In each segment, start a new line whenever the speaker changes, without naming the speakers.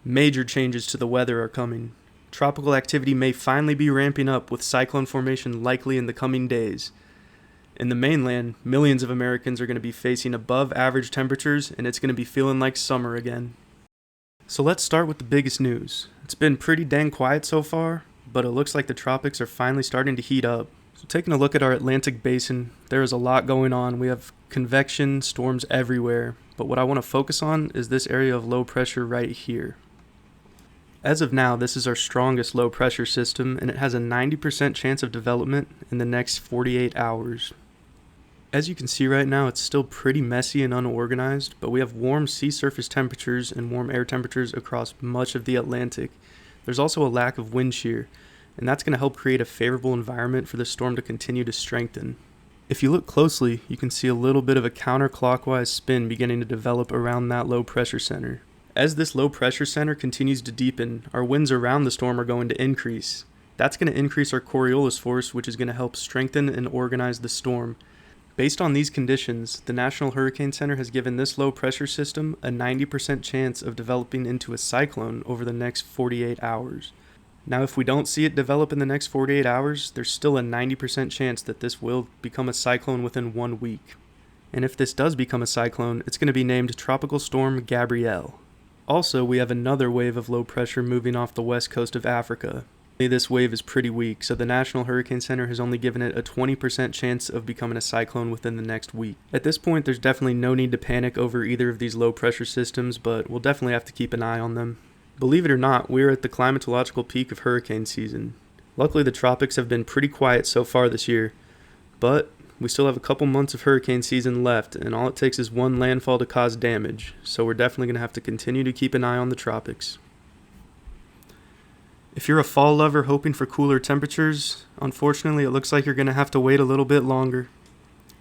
Major changes to the weather are coming. Tropical activity may finally be ramping up with cyclone formation likely in the coming days. In the mainland, millions of Americans are going to be facing above average temperatures and it's going to be feeling like summer again. So let's start with the biggest news. It's been pretty dang quiet so far, but it looks like the tropics are finally starting to heat up. So taking a look at our Atlantic basin, there is a lot going on. We have convection, storms everywhere, but what I want to focus on is this area of low pressure right here. As of now, this is our strongest low pressure system and it has a 90% chance of development in the next 48 hours. As you can see right now, it's still pretty messy and unorganized, but we have warm sea surface temperatures and warm air temperatures across much of the Atlantic. There's also a lack of wind shear, and that's going to help create a favorable environment for the storm to continue to strengthen. If you look closely, you can see a little bit of a counterclockwise spin beginning to develop around that low pressure center. As this low pressure center continues to deepen, our winds around the storm are going to increase. That's going to increase our Coriolis force, which is going to help strengthen and organize the storm. Based on these conditions, the National Hurricane Center has given this low pressure system a 90% chance of developing into a cyclone over the next 48 hours. Now, if we don't see it develop in the next 48 hours, there's still a 90% chance that this will become a cyclone within 1 week. And if this does become a cyclone, it's going to be named Tropical Storm Gabrielle. Also, we have another wave of low pressure moving off the west coast of Africa. This wave is pretty weak, so the National Hurricane Center has only given it a 20% chance of becoming a cyclone within the next week. At this point, there's definitely no need to panic over either of these low pressure systems, but we'll definitely have to keep an eye on them. Believe it or not, we're at the climatological peak of hurricane season. Luckily, the tropics have been pretty quiet so far this year, but we still have a couple months of hurricane season left, and all it takes is one landfall to cause damage, so we're definitely going to have to continue to keep an eye on the tropics. If you're a fall lover hoping for cooler temperatures, unfortunately it looks like you're going to have to wait a little bit longer.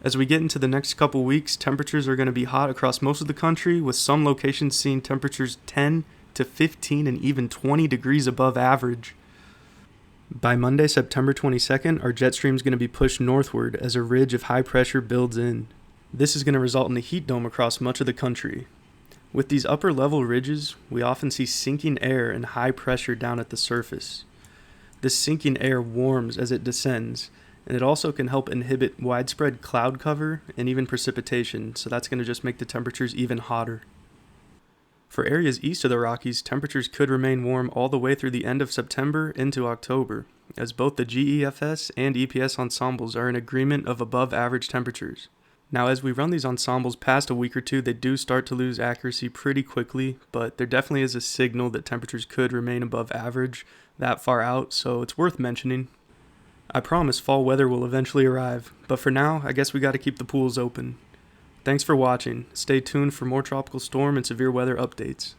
As we get into the next couple weeks, temperatures are going to be hot across most of the country, with some locations seeing temperatures 10 to 15 and even 20 degrees above average. By Monday, September 22nd, our jet stream is going to be pushed northward as a ridge of high pressure builds in. This is going to result in a heat dome across much of the country. With these upper level ridges, we often see sinking air and high pressure down at the surface. This sinking air warms as it descends, and it also can help inhibit widespread cloud cover and even precipitation, so that's going to just make the temperatures even hotter. For areas east of the Rockies, temperatures could remain warm all the way through the end of September into October, as both the GEFS and EPS ensembles are in agreement of above average temperatures. Now, as we run these ensembles past a week or two, they do start to lose accuracy pretty quickly, but there definitely is a signal that temperatures could remain above average that far out, so it's worth mentioning. I promise fall weather will eventually arrive, but for now, I guess we gotta keep the pools open. Thanks for watching. Stay tuned for more tropical storm and severe weather updates.